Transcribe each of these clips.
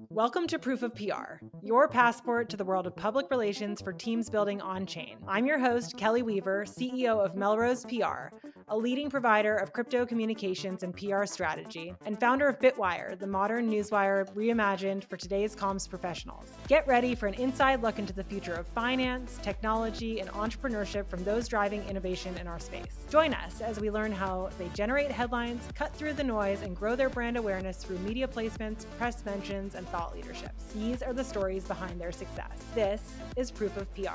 Welcome to Proof of PR, your passport to the world of public relations for teams building on-chain. I'm your host, Kelley Weaver, CEO of Melrose PR, a leading provider of crypto communications and PR strategy, and founder of Bitwire, the modern newswire reimagined for today's comms professionals. Get ready for an inside look into the future of finance, technology, and entrepreneurship from those driving innovation in our space. Join us as we learn how they generate headlines, cut through the noise, and grow their brand awareness through media placements, press mentions, and thought leaderships. These are the stories behind their success. This is Proof of PR.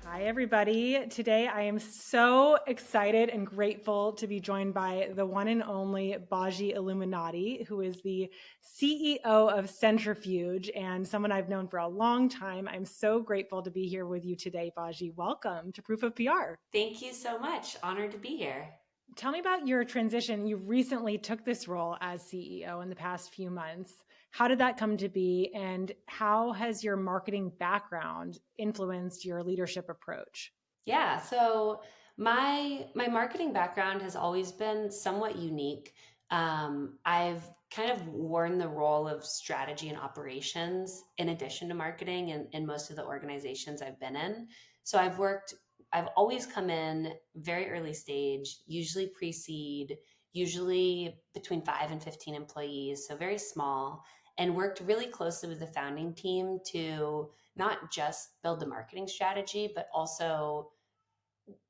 Hi, everybody. Today, I am so excited and grateful to be joined by the one and only Bhaji Illuminati, who is the CEO of Centrifuge and someone I've known for a long time. I'm so grateful to be here with you today, Bhaji. Welcome to Proof of PR. Thank you so much. Honored to be here. Tell me about your transition. You recently took this role as CEO in the past few months. How did that come to be, and how has your marketing background influenced your leadership approach? Yeah, so my marketing background has always been somewhat unique. I've kind of worn the role of strategy and operations in addition to marketing in most of the organizations I've been in. So I've always come in very early stage, usually pre-seed, usually between 5 and 15 employees, so very small, and worked really closely with the founding team to not just build the marketing strategy, but also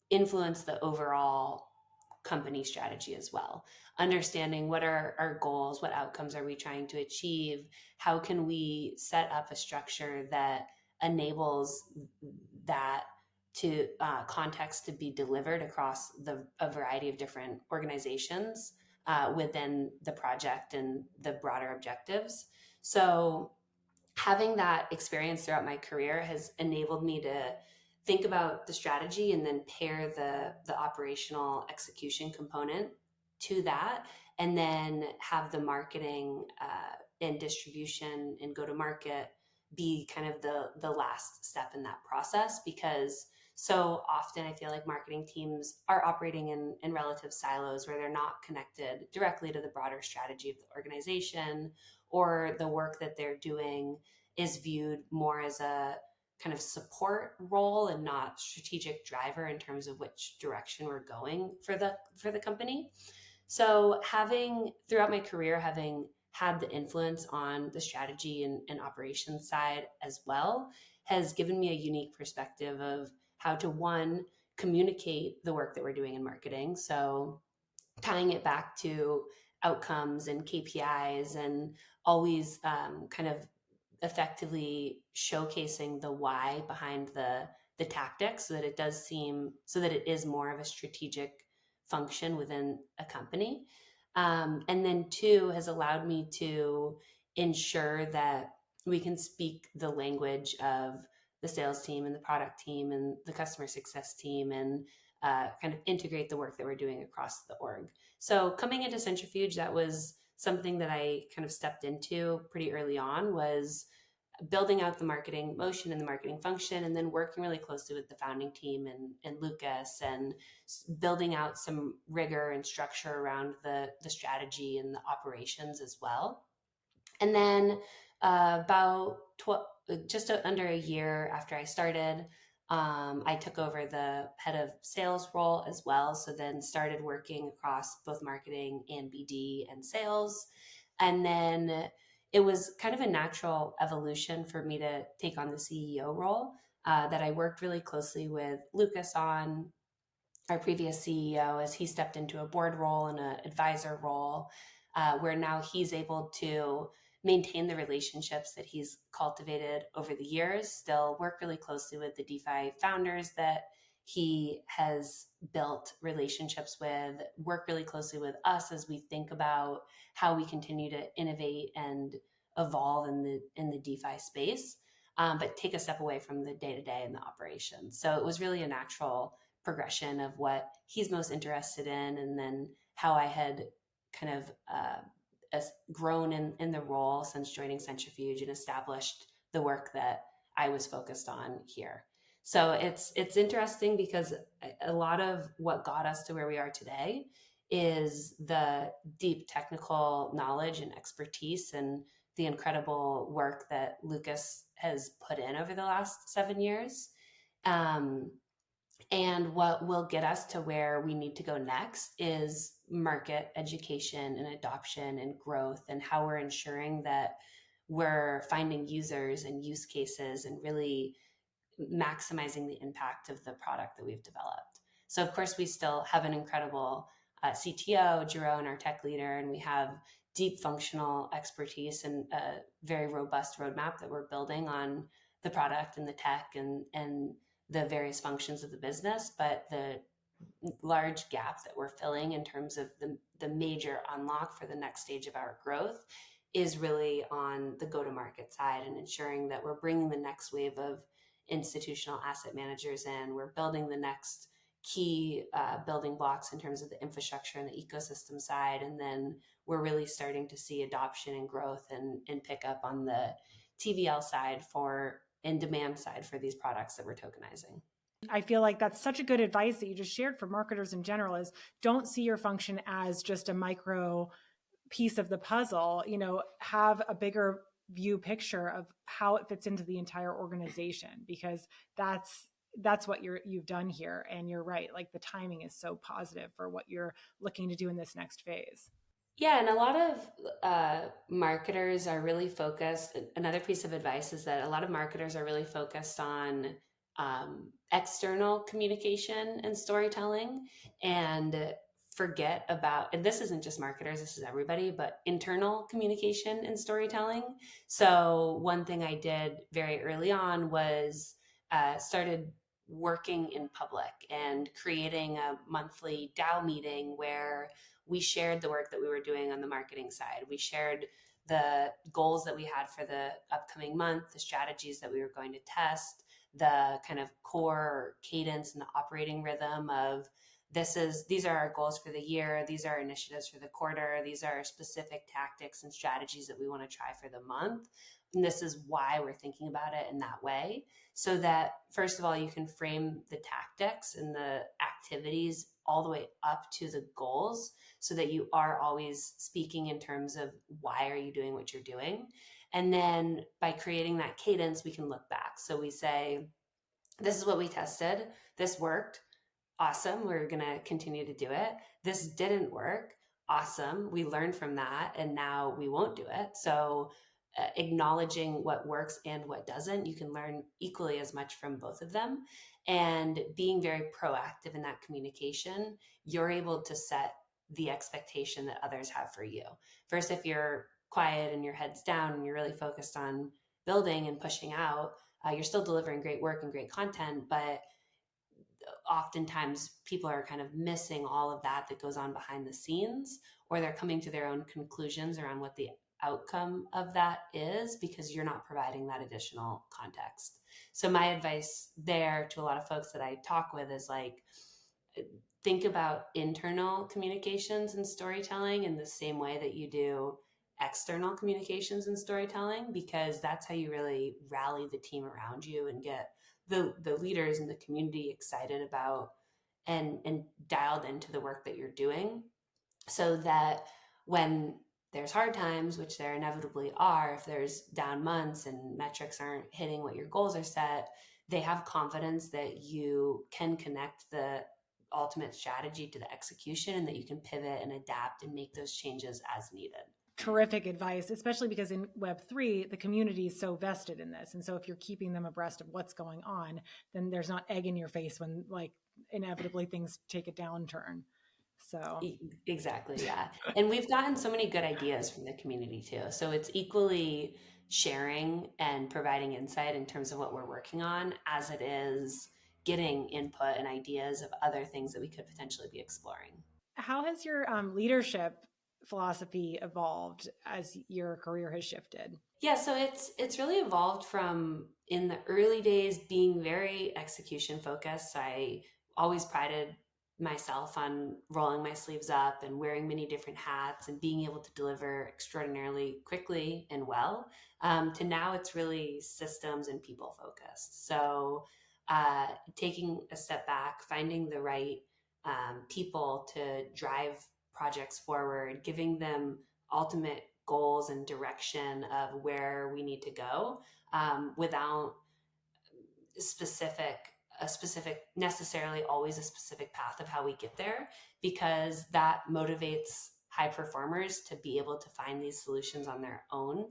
influence the overall company strategy as well. Understanding what are our goals, what outcomes are we trying to achieve, how can we set up a structure that enables that to context to be delivered across a variety of different organizations within the project and the broader objectives. So having that experience throughout my career has enabled me to think about the strategy and then pair the operational execution component to that, and then have the marketing and distribution and go to market be kind of the last step in that process, because so often I feel like marketing teams are operating in relative silos where they're not connected directly to the broader strategy of the organization, or the work that they're doing is viewed more as a kind of support role and not strategic driver in terms of which direction we're going for the company. So having throughout my career, having had the influence on the strategy and operations side as well, has given me a unique perspective of how to, one, communicate the work that we're doing in marketing. So tying it back to outcomes and KPIs, and always kind of effectively showcasing the why behind the tactics, so that it does seem so that it is more of a strategic function within a company. And then two, has allowed me to ensure that we can speak the language of the sales team and the product team and the customer success team, and kind of integrate the work that we're doing across the org. So coming into Centrifuge, that was something that I kind of stepped into pretty early on, was building out the marketing motion and the marketing function, and then working really closely with the founding team and Lucas, and building out some rigor and structure around the strategy and the operations as well. And then just under a year after I started, I took over the head of sales role as well. So then started working across both marketing and BD and sales. And then it was kind of a natural evolution for me to take on the CEO role, that I worked really closely with Lucas on, our previous CEO, as he stepped into a board role and an advisor role, where now he's able to maintain the relationships that he's cultivated over the years, still work really closely with the DeFi founders that he has built relationships with, work really closely with us as we think about how we continue to innovate and evolve in the DeFi space, but take a step away from the day-to-day and the operations. So it was really a natural progression of what he's most interested in, and then how I had kind of grown in the role since joining Centrifuge and established the work that I was focused on here. So it's interesting, because a lot of what got us to where we are today is the deep technical knowledge and expertise and the incredible work that Lucas has put in over the last 7 years. And what will get us to where we need to go next is market education and adoption and growth, and how we're ensuring that we're finding users and use cases and really maximizing the impact of the product that we've developed. So, of course, we still have an incredible CTO, Jerome, our tech leader, and we have deep functional expertise and a very robust roadmap that we're building on the product and the tech and the various functions of the business. But the large gap that we're filling in terms of the major unlock for the next stage of our growth is really on the go-to-market side, and ensuring that we're bringing the next wave of institutional asset managers in. We're building the next key building blocks in terms of the infrastructure and the ecosystem side. And then we're really starting to see adoption and growth and pick up on the TVL side and demand side for these products that we're tokenizing. I feel like that's such a good advice that you just shared for marketers in general, is don't see your function as just a micro piece of the puzzle, have a bigger view picture of how it fits into the entire organization, because that's what you've done here. And you're right, like the timing is so positive for what you're looking to do in this next phase. Yeah, and a lot of marketers are really focused. Another piece of advice is that a lot of marketers are really focused on external communication and storytelling, and forget about, and this isn't just marketers, this is everybody, but internal communication and storytelling. So one thing I did very early on was started working in public and creating a monthly DAO meeting where we shared the work that we were doing on the marketing side. We shared the goals that we had for the upcoming month, the strategies that we were going to test, the kind of core cadence and the operating rhythm of these are our goals for the year. These are our initiatives for the quarter. These are specific tactics and strategies that we want to try for the month. And this is why we're thinking about it in that way. So that, first of all, you can frame the tactics and the activities all the way up to the goals, so that you are always speaking in terms of why are you doing what you're doing. And then by creating that cadence, we can look back. So we say, this is what we tested. This worked. Awesome. We're going to continue to do it. This didn't work. Awesome. We learned from that, and now we won't do it. So acknowledging what works and what doesn't, you can learn equally as much from both of them. And being very proactive in that communication, you're able to set the expectation that others have for you. First, if you're quiet and your head's down and you're really focused on building and pushing out, you're still delivering great work and great content, but oftentimes people are kind of missing all of that goes on behind the scenes, or they're coming to their own conclusions around what the outcome of that is because you're not providing that additional context. So my advice there to a lot of folks that I talk with is like, think about internal communications and storytelling in the same way that you do external communications and storytelling, because that's how you really rally the team around you and get the leaders in the community excited about and dialed into the work that you're doing, so that when there's hard times, which there inevitably are, if there's down months and metrics aren't hitting what your goals are set, they have confidence that you can connect the ultimate strategy to the execution, and that you can pivot and adapt and make those changes as needed. Terrific advice, especially because in Web3, the community is so vested in this. And so if you're keeping them abreast of what's going on, then there's not egg in your face when like inevitably things take a downturn. So exactly. Yeah. And we've gotten so many good ideas from the community too. So it's equally sharing and providing insight in terms of what we're working on as it is getting input and ideas of other things that we could potentially be exploring. how has your leadership philosophy evolved as your career has shifted? Yeah, so it's really evolved from in the early days being very execution focused. I always prided myself on rolling my sleeves up and wearing many different hats and being able to deliver extraordinarily quickly and well, to now it's really systems and people focused. So taking a step back, finding the right people to drive projects forward, giving them ultimate goals and direction of where we need to go, without necessarily always a specific path of how we get there, because that motivates high performers to be able to find these solutions on their own.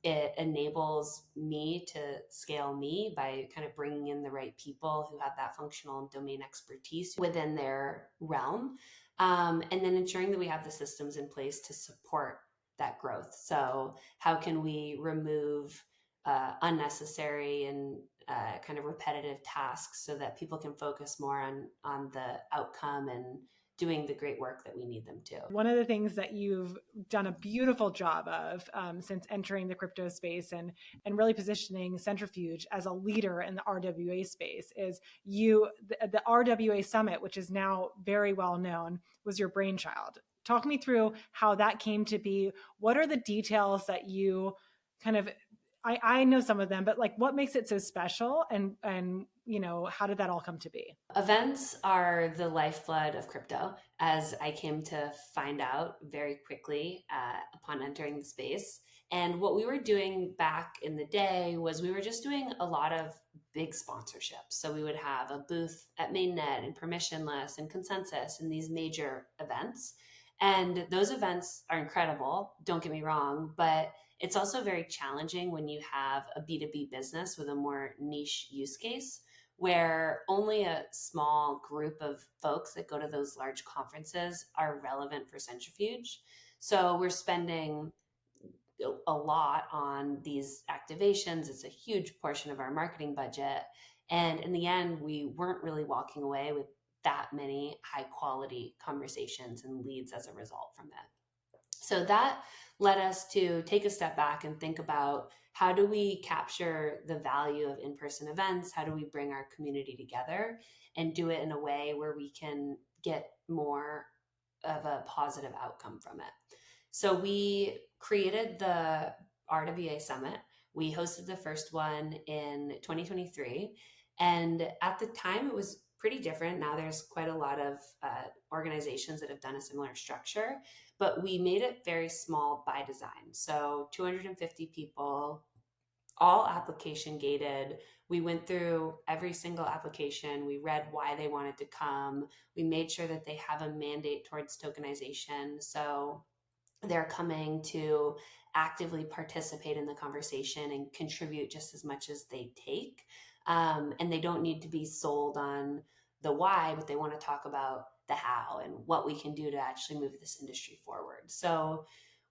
It enables me to scale me by kind of bringing in the right people who have that functional and domain expertise within their realm. And then ensuring that we have the systems in place to support that growth. So how can we remove unnecessary and kind of repetitive tasks so that people can focus more on the outcome and doing the great work that we need them to. One of the things that you've done a beautiful job of since entering the crypto space and really positioning Centrifuge as a leader in the RWA space is the RWA Summit, which is now very well known, was your brainchild. Talk me through how that came to be. What are the details that you kind of, I know some of them, but like what makes it so special and how did that all come to be? Events are the lifeblood of crypto, as I came to find out very quickly upon entering the space. And what we were doing back in the day was we were just doing a lot of big sponsorships. So we would have a booth at Mainnet and Permissionless and Consensus and these major events. And those events are incredible, don't get me wrong, but it's also very challenging when you have a B2B business with a more niche use case where only a small group of folks that go to those large conferences are relevant for Centrifuge. So we're spending a lot on these activations. It's a huge portion of our marketing budget. And in the end, we weren't really walking away with that many high quality conversations and leads as a result from that. So that led us to take a step back and think about how do we capture the value of in-person events? How do we bring our community together and do it in a way where we can get more of a positive outcome from it? So we created the RWA Summit. We hosted the first one in 2023. And at the time, it was pretty different. Now there's quite a lot of organizations that have done a similar structure, but we made it very small by design. So 250 people, all application gated. We went through every single application. We read why they wanted to come. We made sure that they have a mandate towards tokenization. So they're coming to actively participate in the conversation and contribute just as much as they take. And they don't need to be sold on the why, but they want to talk about the how and what we can do to actually move this industry forward. So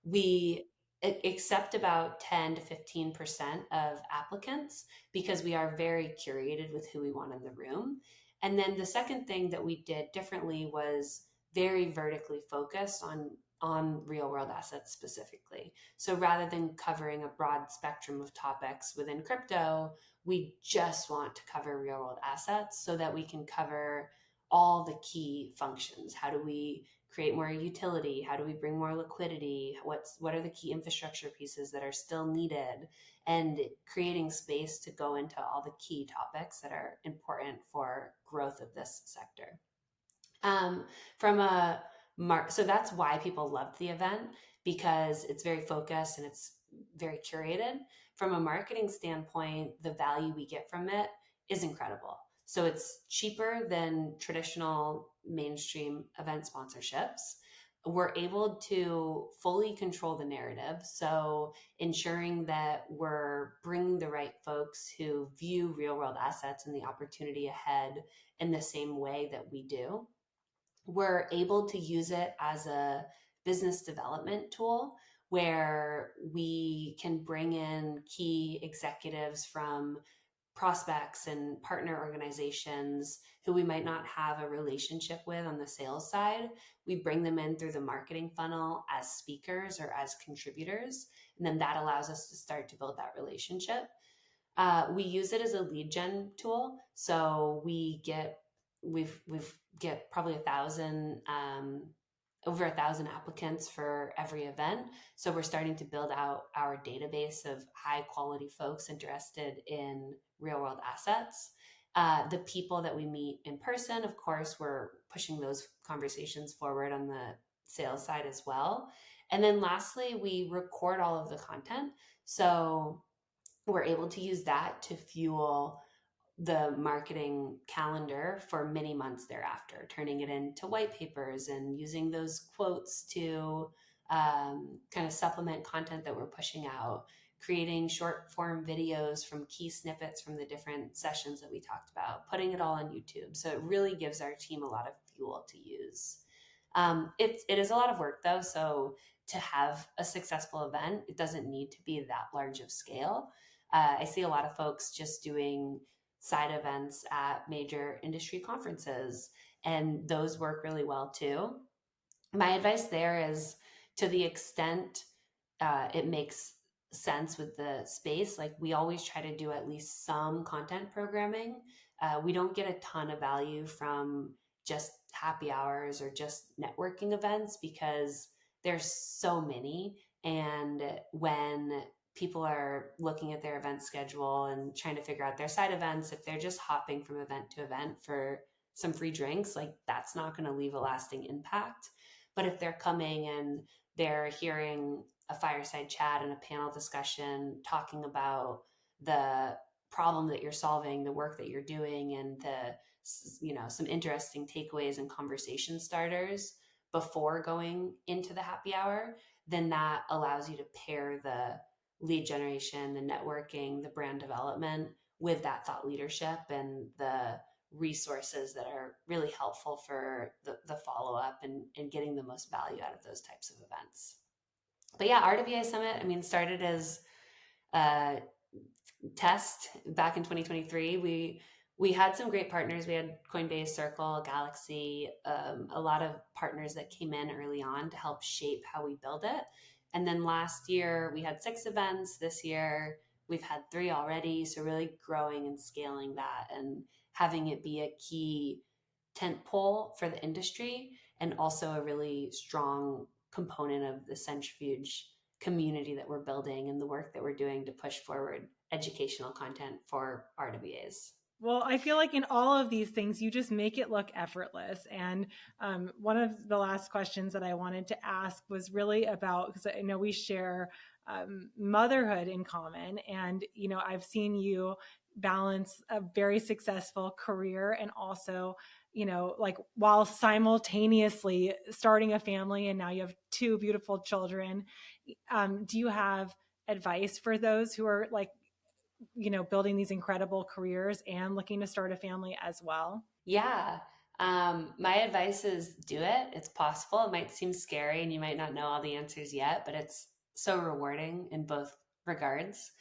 we accept about 10 to 15% of applicants because we are very curated with who we want in the room. And then the second thing that we did differently was very vertically focused on real world assets specifically. So rather than covering a broad spectrum of topics within crypto, we just want to cover real world assets so that we can cover all the key functions. How do we create more utility? How do we bring more liquidity? What are the key infrastructure pieces that are still needed? And creating space to go into all the key topics that are important for growth of this sector. So that's why people loved the event, because it's very focused and it's very curated. From a marketing standpoint, the value we get from it is incredible. So it's cheaper than traditional mainstream event sponsorships. We're able to fully control the narrative. So ensuring that we're bringing the right folks who view real world assets and the opportunity ahead in the same way that we do. We're able to use it as a business development tool where we can bring in key executives from prospects and partner organizations who we might not have a relationship with on the sales side. We bring them in through the marketing funnel as speakers or as contributors, and then that allows us to start to build that relationship. We use it as a lead gen tool, so we get probably 1,000, over 1,000 applicants for every event. So we're starting to build out our database of high quality folks interested in real world assets. The people that we meet in person, of course, we're pushing those conversations forward on the sales side as well. And then lastly, we record all of the content. So we're able to use that to fuel the marketing calendar for many months thereafter, turning it into white papers and using those quotes to kind of supplement content that we're pushing out, creating short form videos from key snippets from the different sessions that we talked about, putting it all on YouTube. So it really gives our team a lot of fuel to use. It is a lot of work though. So to have a successful event, it doesn't need to be that large of scale. I see a lot of folks just doing side events at major industry conferences, and those work really well too. My advice there is, to the extent it makes sense with the space, like we always try to do at least some content programming. We don't get a ton of value from just happy hours or just networking events because there's so many. And when people are looking at their event schedule and trying to figure out their side events, if they're just hopping from event to event for some free drinks, like that's not going to leave a lasting impact. But if they're coming and they're hearing a fireside chat and a panel discussion talking about the problem that you're solving, the work that you're doing, and some interesting takeaways and conversation starters before going into the happy hour, then that allows you to pair the lead generation, the networking, the brand development with that thought leadership and the resources that are really helpful for the follow-up and getting the most value out of those types of events. But yeah, RWA Summit, I mean, started as a test back in 2023. We had some great partners. We had Coinbase, Circle, Galaxy, a lot of partners that came in early on to help shape how we build it. And then last year we had 6 events. This year we've had 3 already. So really growing and scaling that and having it be a key tent pole for the industry, and also a really strong component of the Centrifuge community that we're building and the work that we're doing to push forward educational content for RWAs. Well, I feel like in all of these things, you just make it look effortless. And one of the last questions that I wanted to ask was really about, because I know we share motherhood in common. And, I've seen you balance a very successful career and also, like while simultaneously starting a family, and now you have 2 beautiful children. Do you have advice for those who are like, building these incredible careers and looking to start a family as well? Yeah. My advice is do it. It's possible. It might seem scary and you might not know all the answers yet, but it's so rewarding in both regards.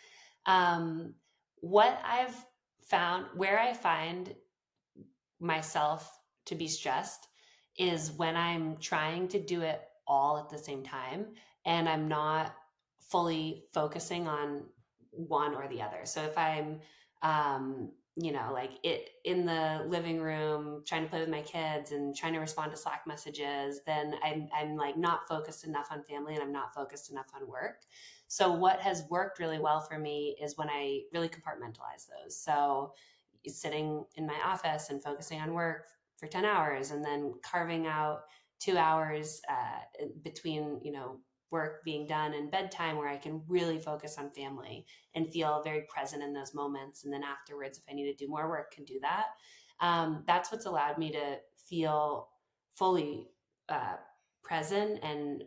Um, what I've found, where I find myself to be stressed, is when I'm trying to do it all at the same time and I'm not fully focusing on one or the other. So if I'm, like it in the living room trying to play with my kids and trying to respond to Slack messages, then I'm like not focused enough on family and I'm not focused enough on work. So what has worked really well for me is when I really compartmentalize those. So sitting in my office and focusing on work for 10 hours and then carving out 2 hours between, work being done and bedtime where I can really focus on family and feel very present in those moments. And then afterwards, if I need to do more work, can do that. That's what's allowed me to feel fully present and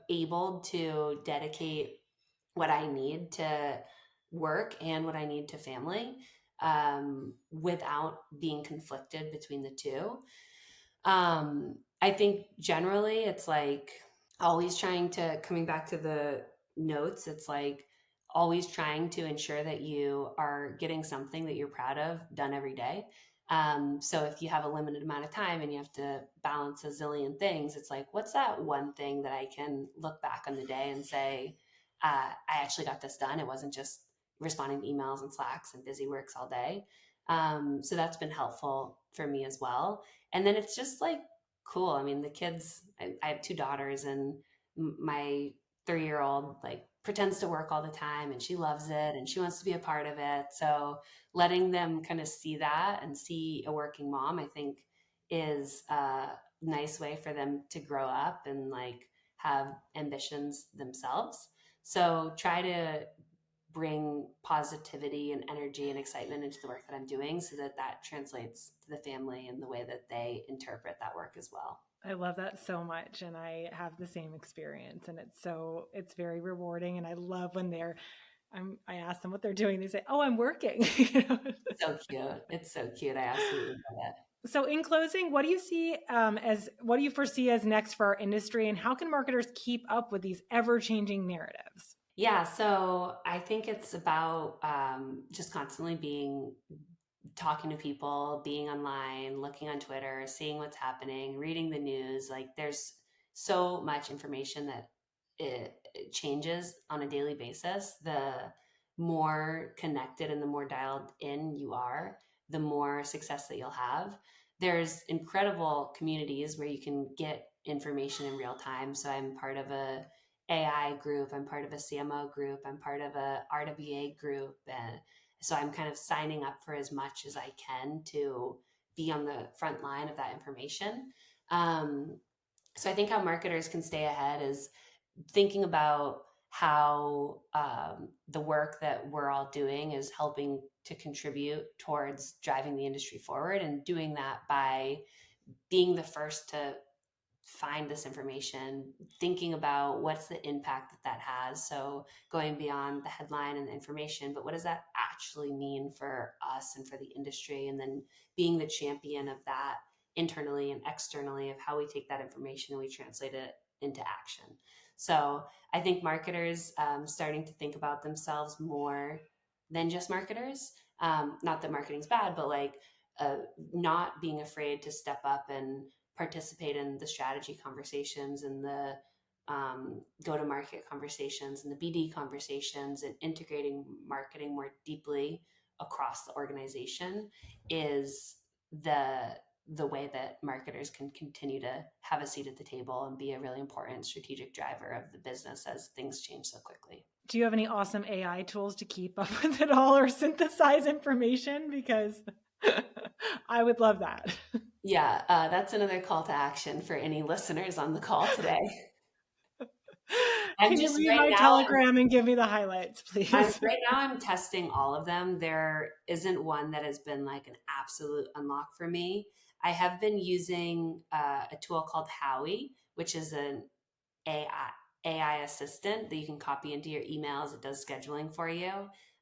able to dedicate what I need to work and what I need to family without being conflicted between the two. I think generally it's like always trying to, coming back to the notes, it's like always trying to ensure that you are getting something that you're proud of done every day. So if you have a limited amount of time and you have to balance a zillion things, it's like, what's that one thing that I can look back on the day and say, I actually got this done. It wasn't just responding to emails and Slacks and busy works all day. So that's been helpful for me as well. And then it's just like cool. I mean, the kids, I have 2 daughters, and my 3-year-old like pretends to work all the time and she loves it and she wants to be a part of it. So letting them kind of see that and see a working mom, I think, is a nice way for them to grow up and like have ambitions themselves. So try to bring positivity and energy and excitement into the work that I'm doing so that that translates to the family and the way that they interpret that work as well. I love that so much. And I have the same experience, and it's very rewarding. And I love when I ask them what they're doing. They say, "Oh, I'm working." So cute. It's so cute. I absolutely love it. So in closing, what do you foresee as next for our industry, and how can marketers keep up with these ever-changing narratives? Yeah, so I think it's about just constantly talking to people, being online, looking on Twitter, seeing what's happening, reading the news. Like there's so much information that it changes on a daily basis. The more connected and the more dialed in you are, the more success that you'll have. There's incredible communities where you can get information in real time. So I'm part of a AI group, I'm part of a CMO group, I'm part of a RWA group, and so I'm kind of signing up for as much as I can to be on the front line of that information. Um, so I think how marketers can stay ahead is thinking about how the work that we're all doing is helping to contribute towards driving the industry forward, and doing that by being the first to find this information, thinking about what's the impact that that has. So going beyond the headline and the information, but what does that actually mean for us and for the industry? And then being the champion of that internally and externally, of how we take that information and we translate it into action. So I think marketers starting to think about themselves more than just marketers. Not that marketing's bad, but like not being afraid to step up and participate in the strategy conversations and the go to market conversations and the BD conversations, and integrating marketing more deeply across the organization is the way that marketers can continue to have a seat at the table and be a really important strategic driver of the business as things change so quickly. Do you have any awesome AI tools to keep up with it all or synthesize information? Because I would love that. Yeah, that's another call to action for any listeners on the call today. I'm Can you just read right my now. Telegram and give me the highlights, please? I'm testing all of them. There isn't one that has been like an absolute unlock for me. I have been using a tool called Howie, which is an AI assistant that you can copy into your emails. It does scheduling for you.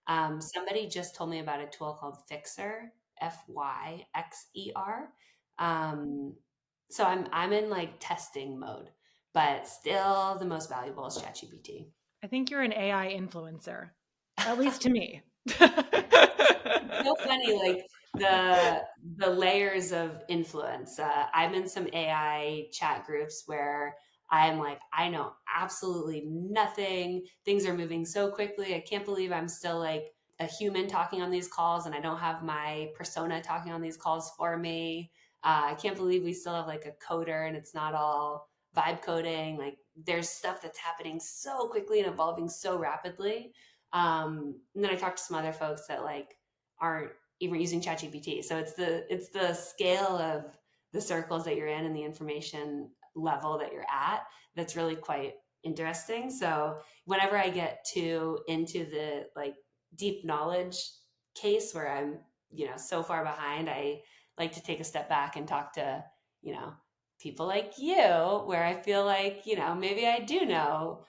Somebody just told me about a tool called Fixer, Fyxer. Um, so I'm in like testing mode, but still the most valuable is ChatGPT. I think you're an AI influencer, at least to me. So funny, like the layers of influence. I'm in some AI chat groups where I'm like, I know absolutely nothing. Things are moving so quickly. I can't believe I'm still like a human talking on these calls, and I don't have my persona talking on these calls for me. I can't believe we still have like a coder and it's not all vibe coding. Like there's stuff that's happening so quickly and evolving so rapidly. And then I talked to some other folks that like aren't even using ChatGPT. So it's the scale of the circles that you're in and the information level that you're at that's really quite interesting. So whenever I get into the like deep knowledge case where I'm, so far behind, I like to take a step back and talk to, you know, people like you, where I feel like, maybe I do know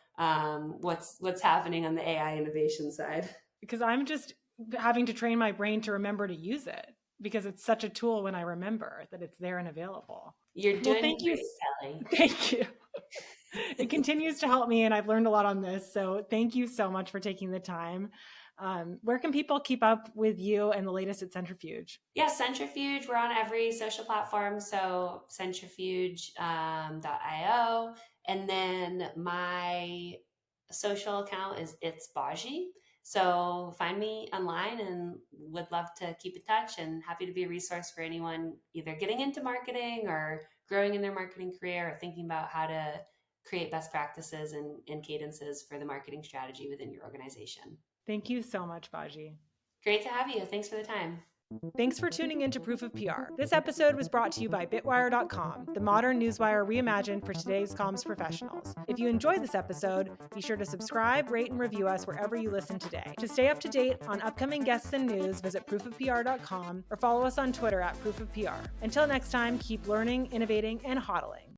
what's happening on the AI innovation side. Because I'm just having to train my brain to remember to use it, because it's such a tool when I remember that it's there and available. You're Well, doing thank you. great, Kelley. Thank you. It continues to help me, and I've learned a lot on this. So thank you so much for taking the time. Where can people keep up with you and the latest at Centrifuge? Yeah, Centrifuge. We're on every social platform. So centrifuge.io. And then my social account is It's Bhaji. So find me online, and would love to keep in touch, and happy to be a resource for anyone either getting into marketing or growing in their marketing career, or thinking about how to create best practices and cadences for the marketing strategy within your organization. Thank you so much, Bhaji. Great to have you. Thanks for the time. Thanks for tuning in to Proof of PR. This episode was brought to you by Bitwire.com, the modern newswire reimagined for today's comms professionals. If you enjoyed this episode, be sure to subscribe, rate, and review us wherever you listen today. To stay up to date on upcoming guests and news, visit proofofpr.com or follow us on Twitter at proofofpr. Until next time, keep learning, innovating, and hodling.